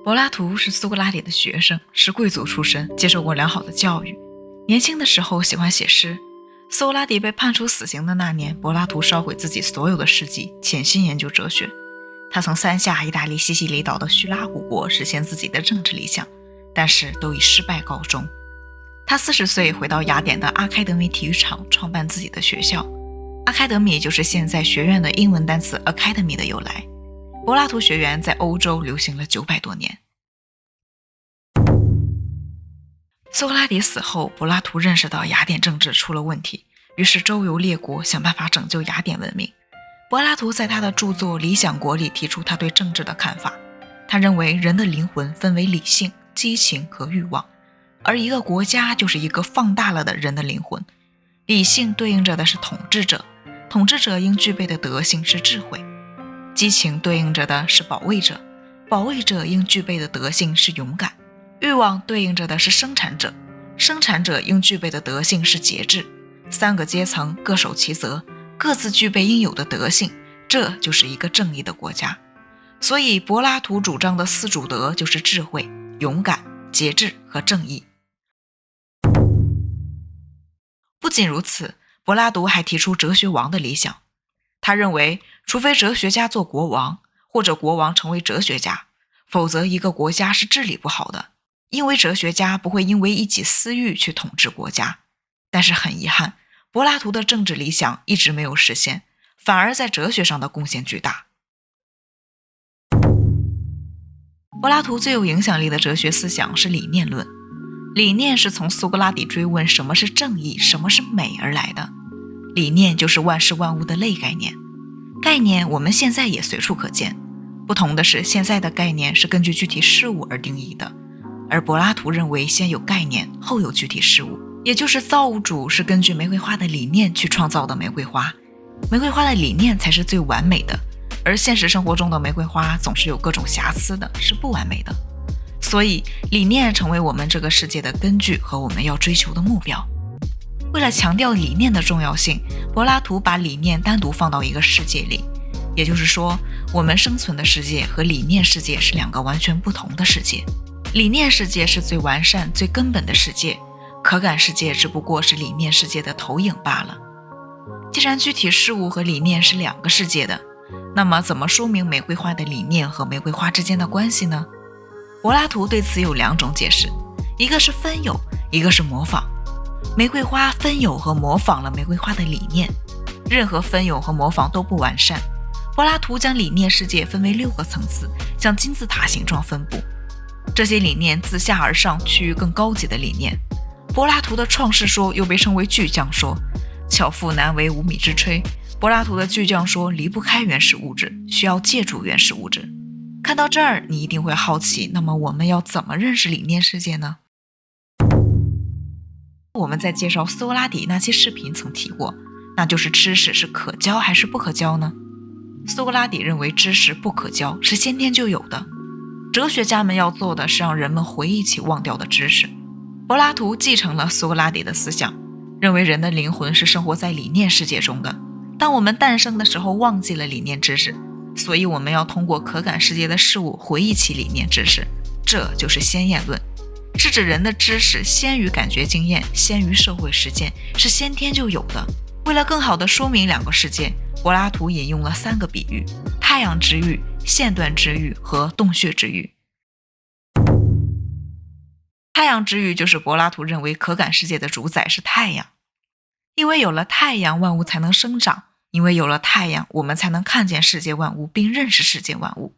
柏拉图是苏格拉底的学生，是贵族出身，接受过良好的教育。年轻的时候喜欢写诗。苏格拉底被判处死刑的那年，柏拉图烧毁自己所有的事迹，潜心研究哲学。他曾三下意大利西西里岛的叙拉古国实现自己的政治理想，但是都以失败告终。他40岁回到雅典的阿开德米体育场，创办自己的学校。阿开德米就是现在学院的英文单词 academy 的由来。柏拉图学园在欧洲流行了900多年。苏格拉底死后，柏拉图认识到雅典政治出了问题，于是周游列国，想办法拯救雅典文明。柏拉图在他的著作《理想国》里提出他对政治的看法。他认为人的灵魂分为理性、激情和欲望，而一个国家就是一个放大了的人的灵魂。理性对应着的是统治者，统治者应具备的德性是智慧；激情对应着的是保卫者，保卫者应具备的德性是勇敢；欲望对应着的是生产者，生产者应具备的德性是节制。3个阶层各守其责，各自具备应有的德性，这就是一个正义的国家。所以柏拉图主张的4主德就是智慧、勇敢、节制和正义。不仅如此，柏拉图还提出哲学王的理想。他认为，除非哲学家做国王，或者国王成为哲学家，否则一个国家是治理不好的，因为哲学家不会因为一己私欲去统治国家。但是很遗憾，柏拉图的政治理想一直没有实现，反而在哲学上的贡献巨大。柏拉图最有影响力的哲学思想是理念论。理念是从苏格拉底追问什么是正义、什么是美而来的。理念就是万事万物的类概念，概念我们现在也随处可见，不同的是现在的概念是根据具体事物而定义的，而柏拉图认为先有概念，后有具体事物，也就是造物主是根据玫瑰花的理念去创造的玫瑰花，玫瑰花的理念才是最完美的，而现实生活中的玫瑰花总是有各种瑕疵的，是不完美的。所以理念成为我们这个世界的根据和我们要追求的目标。为了强调理念的重要性，柏拉图把理念单独放到一个世界里，也就是说，我们生存的世界和理念世界是2个完全不同的世界。理念世界是最完善、最根本的世界，可感世界只不过是理念世界的投影罢了。既然具体事物和理念是2个世界的，那么怎么说明玫瑰花的理念和玫瑰花之间的关系呢？柏拉图对此有2种解释，一个是分有，一个是模仿。玫瑰花分有和模仿了玫瑰花的理念，任何分有和模仿都不完善。柏拉图将理念世界分为6个层次，像金字塔形状分布。这些理念自下而上趋于更高级的理念。柏拉图的创世说又被称为巨匠说，巧妇难为无米之炊。柏拉图的巨匠说离不开原始物质，需要借助原始物质。看到这儿，你一定会好奇，那么我们要怎么认识理念世界呢？我们在介绍苏格拉底那期视频曾提过，那就是知识是可教还是不可教呢？苏格拉底认为知识不可教，是先天就有的。哲学家们要做的是让人们回忆起忘掉的知识。柏拉图继承了苏格拉底的思想，认为人的灵魂是生活在理念世界中的。当我们诞生的时候忘记了理念知识，所以我们要通过可感世界的事物回忆起理念知识，这就是先验论，是指人的知识先于感觉经验，先于社会实践，是先天就有的。为了更好地说明2个世界，柏拉图引用了3个比喻：太阳之喻、线段之喻和洞穴之喻。太阳之喻就是柏拉图认为可感世界的主宰是太阳，因为有了太阳，万物才能生长，因为有了太阳，我们才能看见世界万物并认识世界万物。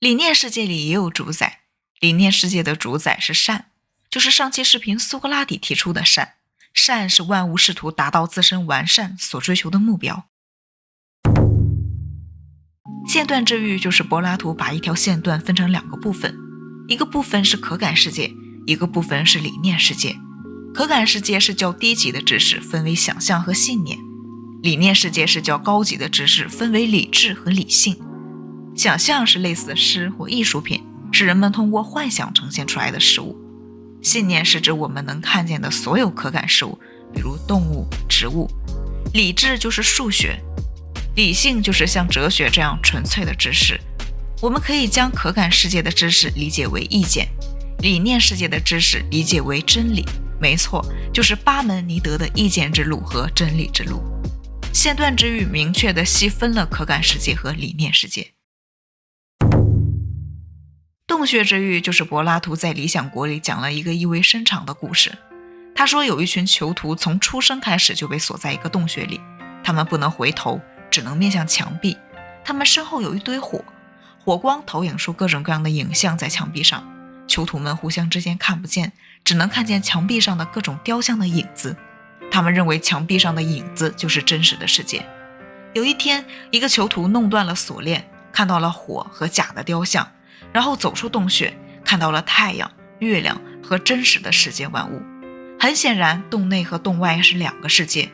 理念世界里也有主宰，理念世界的主宰是善，就是上期视频苏格拉底提出的善。善是万物试图达到自身完善所追求的目标。线段之喻就是柏拉图把一条线段分成2个部分，一个部分是可感世界，一个部分是理念世界。可感世界是较低级的知识，分为想象和信念；理念世界是较高级的知识，分为理智和理性。想象是类似的诗或艺术品，是人们通过幻想呈现出来的事物。信念是指我们能看见的所有可感事物，比如动物、植物。理智就是数学，理性就是像哲学这样纯粹的知识。我们可以将可感世界的知识理解为意见，理念世界的知识理解为真理。没错，就是巴门尼德的意见之路和真理之路。线段之语明确地细分了可感世界和理念世界。洞穴之域就是柏拉图在理想国里讲了一个意味深长的故事。他说有一群囚徒从出生开始就被锁在一个洞穴里，他们不能回头，只能面向墙壁。他们身后有一堆火，火光投影出各种各样的影像在墙壁上，囚徒们互相之间看不见，只能看见墙壁上的各种雕像的影子。他们认为墙壁上的影子就是真实的世界。有一天，一个囚徒弄断了锁链，看到了火和假的雕像，然后走出洞穴，看到了太阳、月亮和真实的世界万物。很显然，洞内和洞外是两个世界。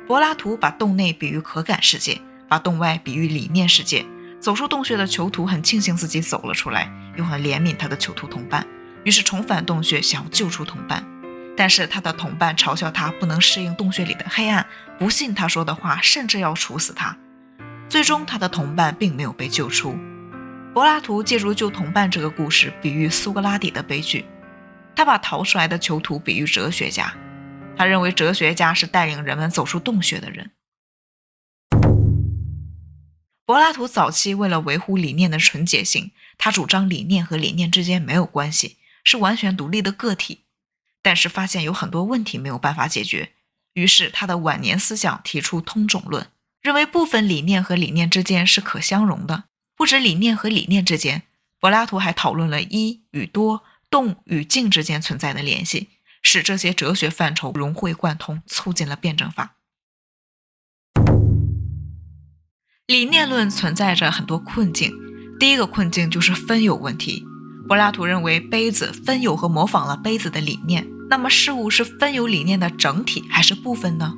柏拉图把洞内比喻可感世界，把洞外比喻理念世界。走出洞穴的囚徒很庆幸自己走了出来，又很怜悯他的囚徒同伴，于是重返洞穴想要救出同伴。但是他的同伴嘲笑他不能适应洞穴里的黑暗，不信他说的话，甚至要处死他。最终他的同伴并没有被救出。柏拉图借助救同伴这个故事比喻苏格拉底的悲剧。他把逃出来的囚徒比喻哲学家，他认为哲学家是带领人们走出洞穴的人。柏拉图早期为了维护理念的纯洁性，他主张理念和理念之间没有关系，是完全独立的个体。但是发现有很多问题没有办法解决，于是他的晚年思想提出通种论，认为部分理念和理念之间是可相容的。不止理念和理念之间，柏拉图还讨论了一与多、动与静之间存在的联系，使这些哲学范畴融会贯通，促进了辩证法。理念论存在着很多困境，第一个困境就是分有问题。柏拉图认为杯子分有和模仿了杯子的理念，那么事物是分有理念的整体还是部分呢？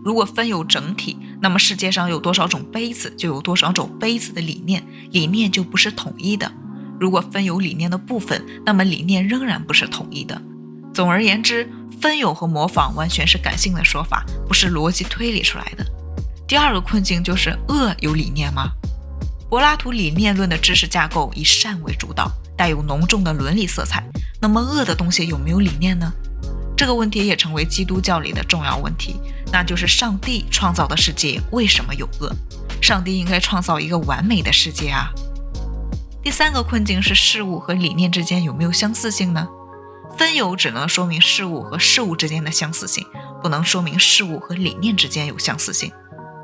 如果分有整体，那么世界上有多少种杯子，就有多少种杯子的理念，理念就不是统一的。如果分有理念的部分，那么理念仍然不是统一的。总而言之，分有和模仿完全是感性的说法，不是逻辑推理出来的。第二个困境就是恶有理念吗？柏拉图理念论的知识架构以善为主导，带有浓重的伦理色彩，那么恶的东西有没有理念呢？这个问题也成为基督教里的重要问题，那就是上帝创造的世界为什么有恶？上帝应该创造一个完美的世界啊。第三个困境是事物和理念之间有没有相似性呢？分有只能说明事物和事物之间的相似性，不能说明事物和理念之间有相似性。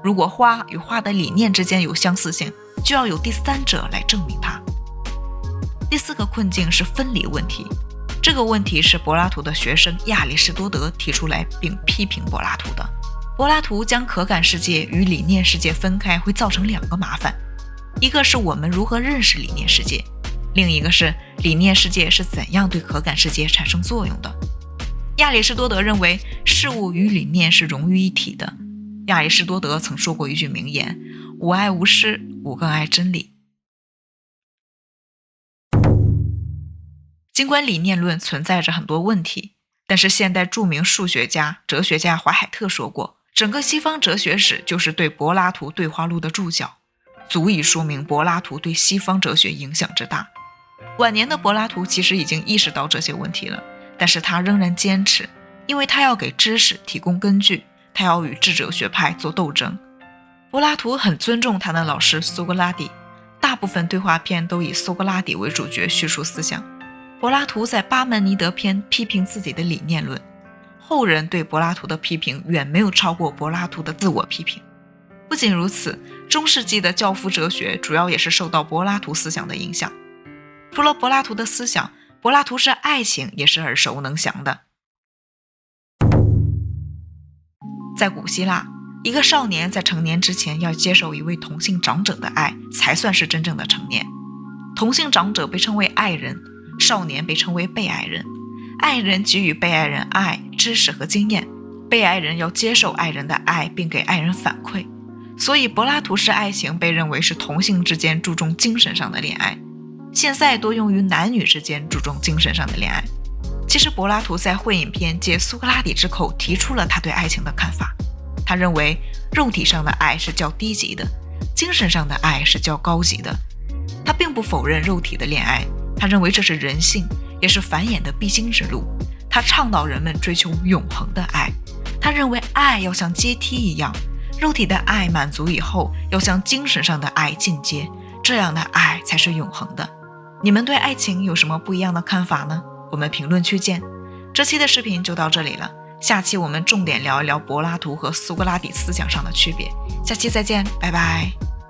如果花与花的理念之间有相似性，就要有第三者来证明它。第四个困境是分离问题，这个问题是柏拉图的学生亚里士多德提出来并批评柏拉图的。柏拉图将可感世界与理念世界分开会造成两个麻烦，一个是我们如何认识理念世界，另一个是理念世界是怎样对可感世界产生作用的。亚里士多德认为事物与理念是融于一体的。亚里士多德曾说过一句名言：吾爱吾师，吾更爱真理。尽管理念论存在着很多问题，但是现代著名数学家、哲学家怀海特说过，整个西方哲学史就是对柏拉图对话录的注脚，足以说明柏拉图对西方哲学影响之大。晚年的柏拉图其实已经意识到这些问题了，但是他仍然坚持，因为他要给知识提供根据，他要与智者学派做斗争。柏拉图很尊重他的老师苏格拉底，大部分对话篇都以苏格拉底为主角叙述思想。柏拉图在巴门尼德篇批评自己的理念论，后人对柏拉图的批评远没有超过柏拉图的自我批评。不仅如此，中世纪的教父哲学主要也是受到柏拉图思想的影响。除了柏拉图的思想，柏拉图是爱情也是耳熟能详的。在古希腊，一个少年在成年之前要接受一位同性长者的爱，才算是真正的成年。同性长者被称为爱人，少年被称为被爱人。爱人给予被爱人爱、知识和经验，被爱人要接受爱人的爱并给爱人反馈。所以柏拉图式爱情被认为是同性之间注重精神上的恋爱，现在多用于男女之间注重精神上的恋爱。其实柏拉图在会饮篇借苏格拉底之口提出了他对爱情的看法。他认为肉体上的爱是较低级的，精神上的爱是较高级的。他并不否认肉体的恋爱，他认为这是人性，也是繁衍的必经之路。他倡导人们追求永恒的爱，他认为爱要像阶梯一样，肉体的爱满足以后，要向精神上的爱进阶，这样的爱才是永恒的。你们对爱情有什么不一样的看法呢？我们评论区见。这期的视频就到这里了，下期我们重点聊一聊柏拉图和苏格拉底思想上的区别。下期再见，拜拜。